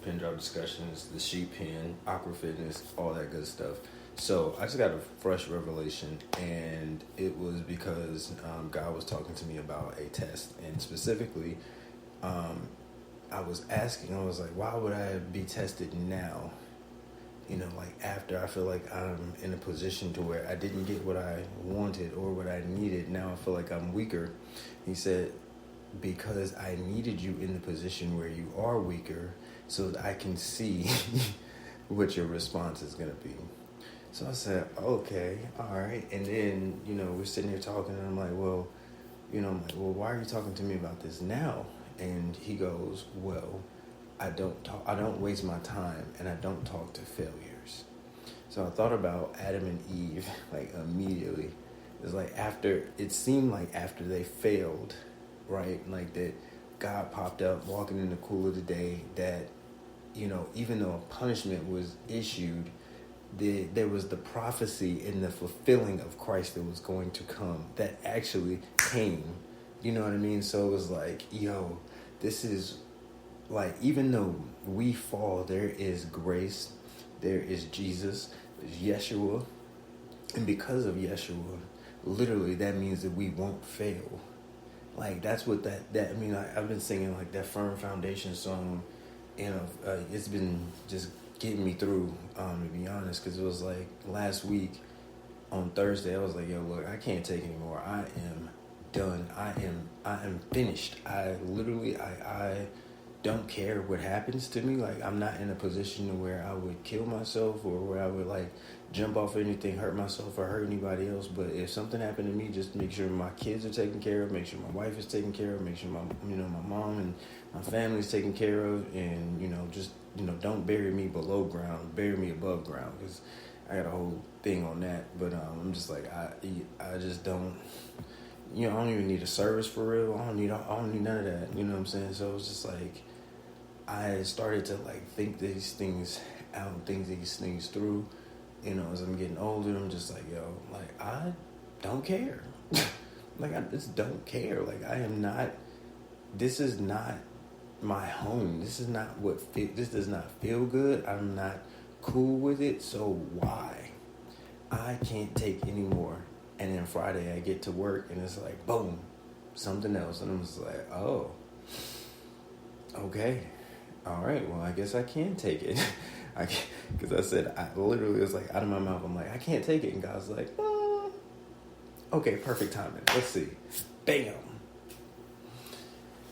pin drop discussions, the sheep pen, aqua fitness, all that good stuff. So I just got a fresh revelation, and it was because God was talking to me about a test, and specifically, I was asking, I was like, why would I be tested now? Like after I feel like I'm in a position to where I didn't get what I wanted or what I needed. Now I feel like I'm weaker. He said, because I needed you in the position where you are weaker so that I can see what your response is going to be. So I said, okay, all right. And then, we're sitting here talking, and I'm like, well, why are you talking to me about this now? And he goes, well, I don't waste my time, and I don't talk to failures. So I thought about Adam and Eve, like immediately. It's like it seemed like after they failed, right? Like that God popped up walking in the cool of the day, that, even though a punishment was issued, there was the prophecy and the fulfilling of Christ that was going to come that actually came. You know what I mean? So it was like, this is like, even though we fall, there is grace, there is Jesus, there's Yeshua. And because of Yeshua, literally that means that we won't fail. Like that's what I've been singing like that Firm Foundation song, and it's been just getting me through, to be honest, because it was like last week on Thursday, I was like, yo, look, I can't take anymore. I am done. I am finished. I don't care what happens to me. Like, I'm not in a position where I would kill myself or where I would like jump off anything, hurt myself or hurt anybody else. But if something happened to me, just make sure my kids are taken care of, make sure my wife is taken care of, make sure my mom and my family is taken care of, and don't bury me below ground, bury me above ground, because I got a whole thing on that. But I'm just like, I just don't. I don't even need a service for real. I don't need none of that. You know what I'm saying? So it's just like, I started to like think these things out, think these things through. As I'm getting older, I'm just like, yo, like I don't care. Like I just don't care. Like I am not. This is not my home. This is not this does not feel good. I'm not cool with it. So why? I can't take any more. And then Friday I get to work and it's like, boom, something else. And I'm just like, oh, okay. All right, well, I guess I can take it. Because I said, I literally was like out of my mouth. I'm like, I can't take it. And God's like, okay, perfect timing. Let's see. Bam.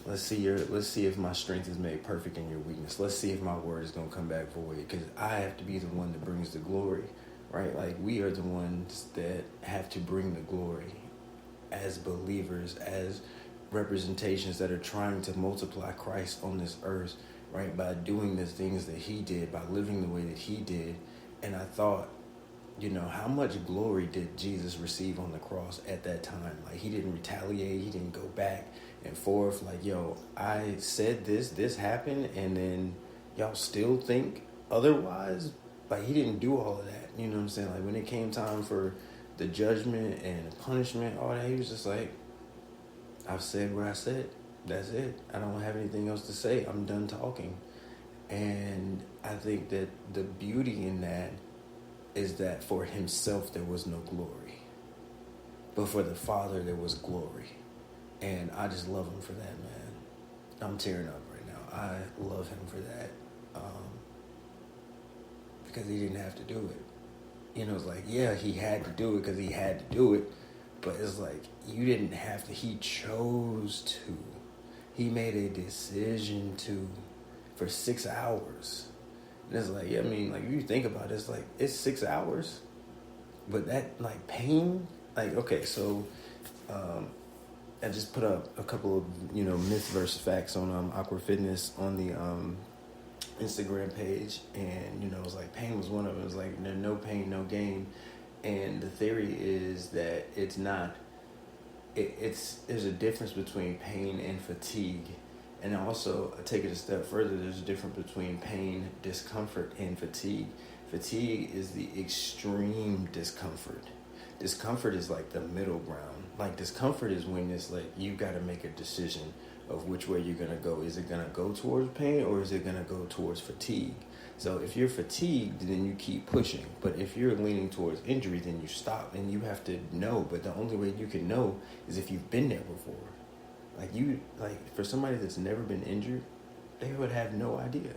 Let's see if my strength is made perfect in your weakness. Let's see if my word is going to come back void. Because I have to be the one that brings the glory. Right? Like we are the ones that have to bring the glory as believers, as representations that are trying to multiply Christ on this earth, right? By doing the things that he did, by living the way that he did. And I thought, how much glory did Jesus receive on the cross at that time? Like he didn't retaliate. He didn't go back and forth. Like, yo, I said this happened, and then y'all still think otherwise? Like he didn't do all of that. You know what I'm saying? Like when it came time for the judgment and the punishment, all that, he was just like, I've said what I said. That's it. I don't have anything else to say. I'm done talking. And I think that the beauty in that is that for himself there was no glory. But for the Father there was glory. And I just love him for that, man. I'm tearing up right now. I love him for that. Because he didn't have to do it. It's like, yeah, he had to do it because he had to do it. But it's like, you didn't have to. He chose to. He made a decision to for 6 hours. And it's like, yeah, I mean, like, if you think about it, it's like, it's 6 hours. But that, like, pain, like, okay, so I just put up a couple of, myth versus facts on Aqua Fitness on the Instagram page, and it was like pain was one of them. It was like no pain, no gain, and the theory is that it's not. There's a difference between pain and fatigue, and also take it a step further. There's a difference between pain, discomfort, and fatigue. Fatigue is the extreme discomfort. Discomfort is like the middle ground. Like discomfort is when it's like you got to make a decision of which way you're going to go. Is it going to go towards pain or is it going to go towards fatigue? So if you're fatigued, then you keep pushing. But if you're leaning towards injury, then you stop, and you have to know. But the only way you can know is if you've been there before. Like for somebody that's never been injured, they would have no idea.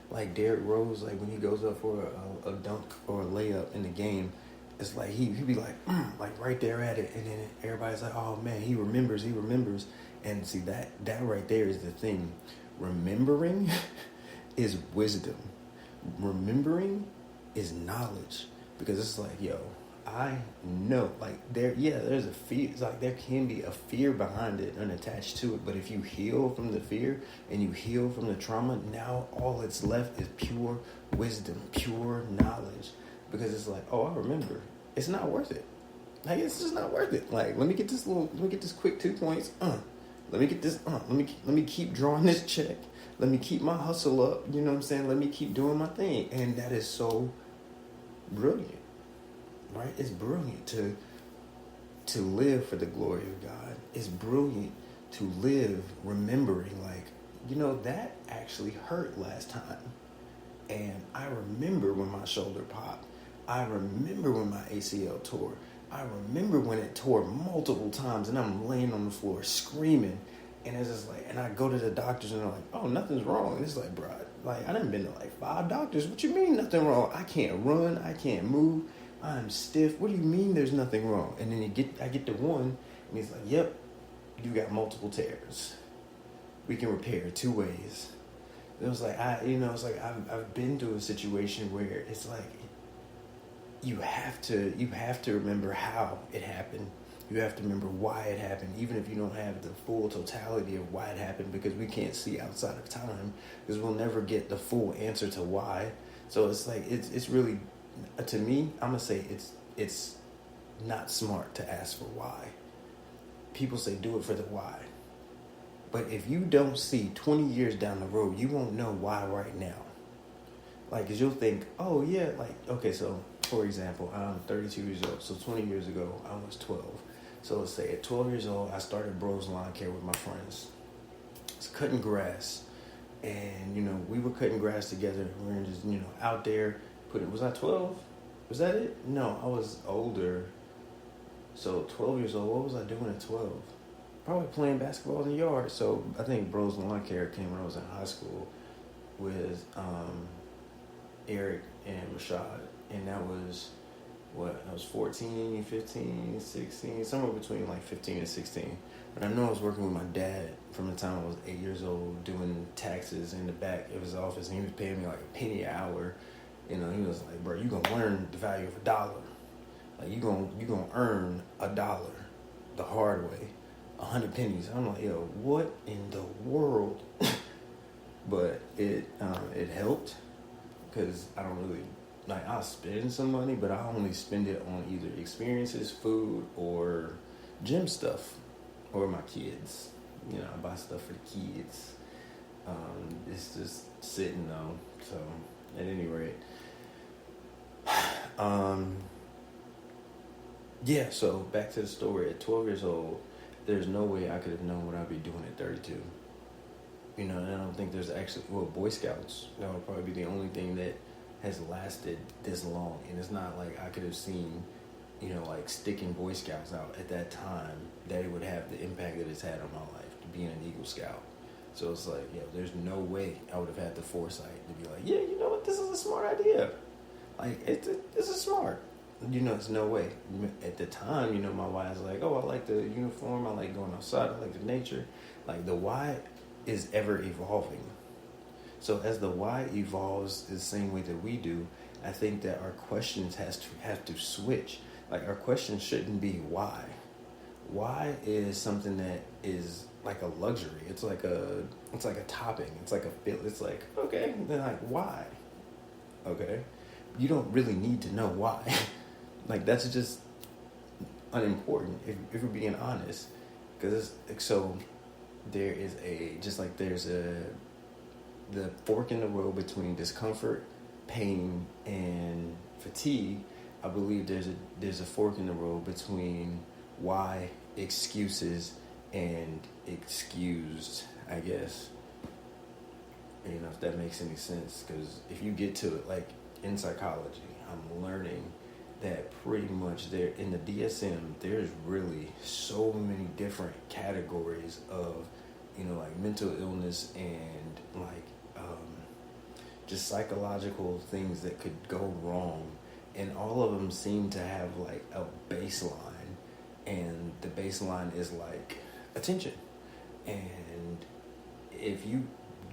Like Derrick Rose, like when he goes up for a dunk or a layup in the game, it's like he'd be like right there at it, and then everybody's like, oh man, he remembers. And see, that right there is the thing. Remembering is wisdom. Remembering is knowledge, because it's like, yo, I know, like there's a fear. It's like there can be a fear behind it and attached to it. But if you heal from the fear and you heal from the trauma, now all that's left is pure wisdom, pure knowledge. Because it's like, oh, I remember. It's not worth it. Like, it's just not worth it. Like, let me get this quick 2 points. Let me get this. Let me keep drawing this check. Let me keep my hustle up. You know what I'm saying? Let me keep doing my thing. And that is so brilliant. Right? It's brilliant to live for the glory of God. It's brilliant to live remembering, like, you know, that actually hurt last time. And I remember when my shoulder popped. I remember when my ACL tore. I remember when it tore multiple times and I'm laying on the floor screaming. And it's just like, and I go to the doctors and they're like, oh, nothing's wrong. And it's like, bro, like, I done been to like 5 doctors. What you mean nothing wrong? I can't run. I can't move. I'm stiff. What do you mean there's nothing wrong? And then I get to one, and he's like, yep, you got multiple tears. We can repair 2 ways. It was like, I've been to a situation where it's like, you have to remember how it happened. You have to remember why it happened, even if you don't have the full totality of why it happened, because we can't see outside of time, because we'll never get the full answer to why. So it's like, it's really, to me, I'm going to say it's not smart to ask for why. People say do it for the why. But if you don't see 20 years down the road, you won't know why right now. Like, because you'll think, oh, yeah, like, okay, so, for example, I'm 32 years old. So 20 years ago, I was 12. So let's say at 12 years old, I started Bros Lawn Care with my friends. It's cutting grass. And, you know, we were cutting grass together. We were just, you know, out there. Was I 12? Was that it? No, I was older. So 12 years old, what was I doing at 12? Probably playing basketball in the yard. So I think Bros Lawn Care came when I was in high school with Eric and Rashad. And that was, I was 14, 15, 16, somewhere between like 15 and 16. But I know I was working with my dad from the time I was 8 years old, doing taxes in the back of his office. And he was paying me like a penny an hour. You know, he was like, bro, you gonna learn the value of $1. Like, you gonna earn $1 the hard way, 100 pennies. I'm like, yo, what in the world? But it helped, because I don't really, like, I'll spend some money, but I only spend it on either experiences, food, or gym stuff, or my kids. You know, I buy stuff for the kids. It's just sitting though. So at any rate, yeah, so back to the story. At 12 years old, there's no way I could have known what I'd be doing at 32. You know, and I don't think there's actually, well, Boy Scouts, that would probably be the only thing that has lasted this long. And it's not like I could have seen, you know, like sticking Boy Scouts out at that time, that it would have the impact that it's had on my life, to being an Eagle Scout. So it's like, yeah, there's no way I would have had the foresight to be like, yeah, you know what, this is a smart idea. Like, this is smart. You know, it's no way. At the time, you know, my why is like, oh, I like the uniform, I like going outside, I like the nature. Like, the why is ever evolving. So as the why evolves the same way that we do, I think that our questions have to switch. Like, our question shouldn't be why. Why is something that is like a luxury. It's like a topping. It's like a feel. It's like, okay, then like, why? Okay. You don't really need to know why. Like, that's just unimportant if we're being honest. Because so there is the fork in the road between discomfort, pain, and fatigue. I believe there's a fork in the road between why, excuses, and excused I guess. You know, if that makes any sense, because if you get to it, like in psychology, I'm learning that pretty much there in the DSM, there's really so many different categories of, you know, like mental illness and like just psychological things that could go wrong, and all of them seem to have like a baseline, and the baseline is like attention. And if you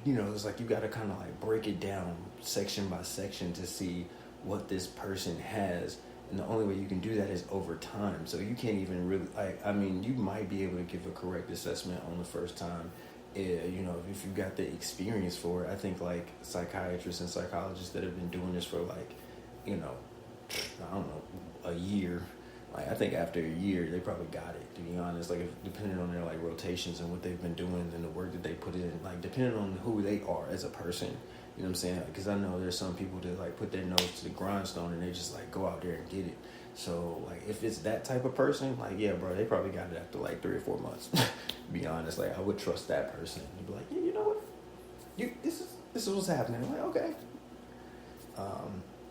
know, it's like you got to kind of like break it down section by section to see what this person has. And the only way you can do that is over time. So you can't even really, like, I mean, you might be able to give a correct assessment on the first time, you know, if you've got the experience for it. I think like psychiatrists and psychologists that have been doing this for like, you know, I don't know, a year. Like, I think after a year, they probably got it, to be honest. Like, depending on their, like, rotations and what they've been doing and the work that they put in, like, depending on who they are as a person, you know what I'm saying? Because I know there's some people that, like, put their nose to the grindstone and they just, like, go out there and get it. So, like, if it's that type of person, like, yeah, bro, they probably got it after, like, 3 or 4 months, to be honest. Like, I would trust that person. You'd be like, yeah, you know what? This is what's happening. I'm like, okay.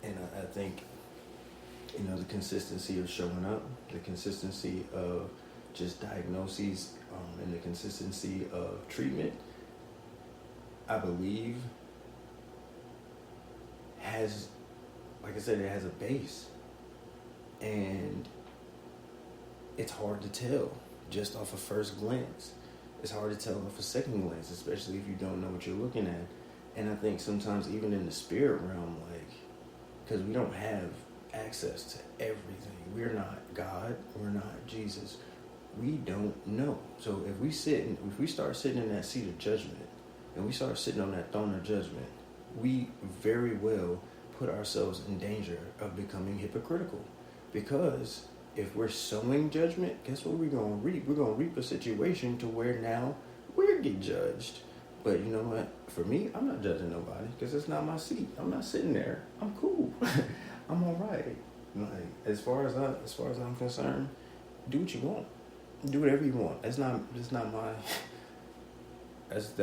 And I think, you know, the consistency of showing up, the consistency of just diagnoses, and the consistency of treatment, I believe has, like I said, it has a base. And it's hard to tell just off a first glance. It's hard to tell off a second glance, especially if you don't know what you're looking at. And I think sometimes even in the spirit realm, like, because we don't have access to everything. We're not God. We're not Jesus. We don't know. So if we start sitting in that seat of judgment, and we start sitting on that throne of judgment, we very well put ourselves in danger of becoming hypocritical. Because if we're sowing judgment, guess what we're going to reap? We're going to reap a situation to where now we're getting judged. But you know what? For me, I'm not judging nobody because it's not my seat. I'm not sitting there. I'm cool. I'm all right. Like, as far as I'm concerned, do what you want. Do whatever you want. That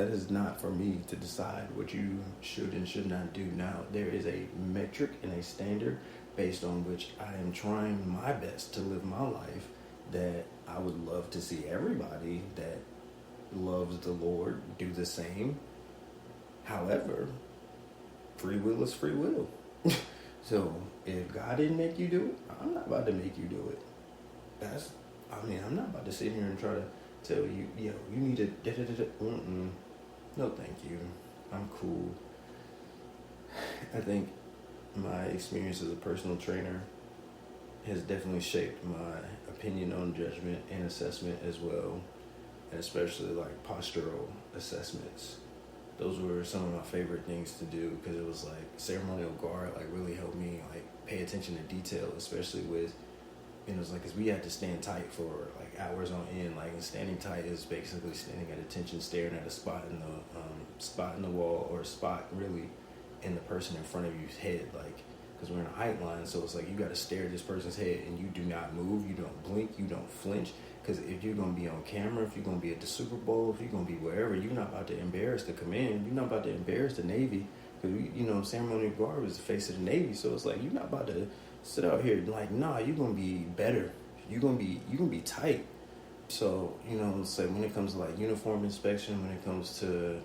is not for me to decide what you should and should not do. Now, there is a metric and a standard based on which I am trying my best to live my life that I would love to see everybody that loves the Lord do the same. However, free will is free will. So if God didn't make you do it, I'm not about to make you do it. I'm not about to sit here and try to tell you, yo, you need to No, thank you. I'm cool. I think my experience as a personal trainer has definitely shaped my opinion on judgment and assessment as well, and especially like postural assessments. Those were some of my favorite things to do because it was like ceremonial guard, like really helped me like pay attention to detail, especially with, you know, it's like, cause we had to stand tight for like hours on end. Like, and standing tight is basically standing at attention, staring at a spot in the wall or a spot really in the person in front of you's head. Like, cause we're in a height line, so it's like you got to stare at this person's head and you do not move, you don't blink, you don't flinch. Because if you're going to be on camera, if you're going to be at the Super Bowl, if you're going to be wherever, you're not about to embarrass the command. You're not about to embarrass the Navy. Because, you know, ceremonial guard was the face of the Navy. So it's like, you're not about to sit out here like, nah, you're going to be better. You're going to be tight. So, you know, it's like when it comes to like uniform inspection, when it comes to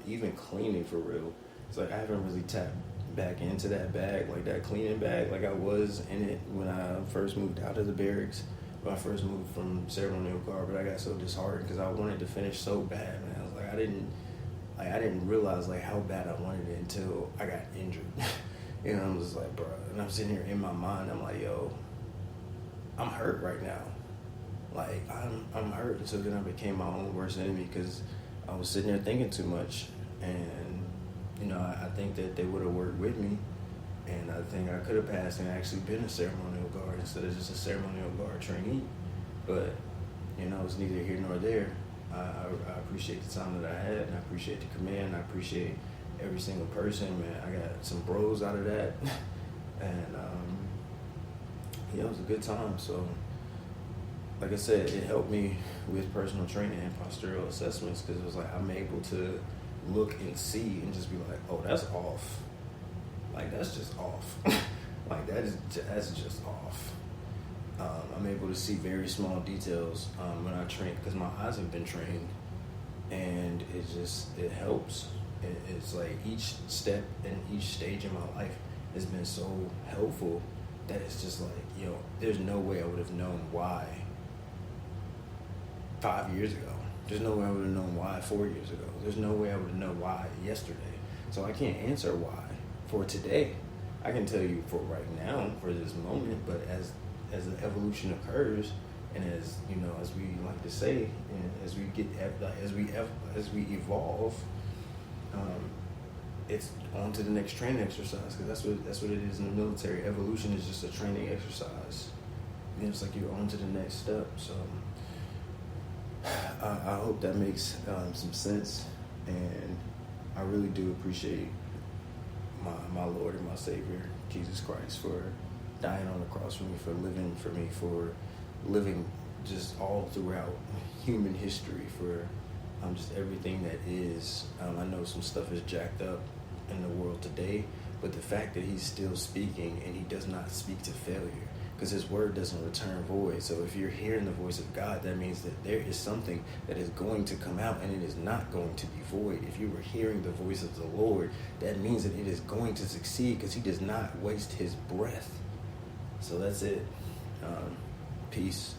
even cleaning for real, it's like I haven't really tapped back into that bag, like that cleaning bag, like I was in it when I first moved out of the barracks. When I first moved from ceremonial guard, but I got so disheartened because I wanted to finish so bad, man. I was like, I didn't realize like how bad I wanted it until I got injured. You know, I'm just like, bro, and I'm sitting here in my mind, I'm like, yo, I'm hurt right now. Like, I'm hurt. And so then I became my own worst enemy because I was sitting there thinking too much. And, you know, I think that they would have worked with me. And I think I could have passed and actually been a ceremonial guard instead of just a ceremonial guard trainee. But, you know, it's neither here nor there. I appreciate the time that I had, and I appreciate the command. I appreciate every single person, man. I got some bros out of that. And, yeah, it was a good time. So, like I said, it helped me with personal training and postural assessments because it was like I'm able to look and see and just be like, oh, that's off. Like, that's just off. Like, that's just off. I'm able to see very small details when I train because my eyes have been trained, and it helps. It's like each step and each stage in my life has been so helpful that it's just like, there's no way I would have known why 5 years ago. There's no way I would have known why 4 years ago. There's no way I would have known why yesterday. So I can't answer why for today. I can tell you for right now, for this moment, but as the evolution occurs, and as we like to say, and as we evolve, it's on to the next training exercise, because that's what it is in the military. Evolution is just a training exercise. It's like you're on to the next step. So I hope that makes some sense, and I really do appreciate my Lord and my Savior, Jesus Christ, for dying on the cross for me, for living just all throughout human history, for just everything that is. I know some stuff is jacked up in the world today, but the fact that he's still speaking, and he does not speak to failure, because his word doesn't return void. So if you're hearing the voice of God, that means that there is something that is going to come out, and it is not going to be void. If you were hearing the voice of the Lord, that means that it is going to succeed, because he does not waste his breath. So that's it. Peace.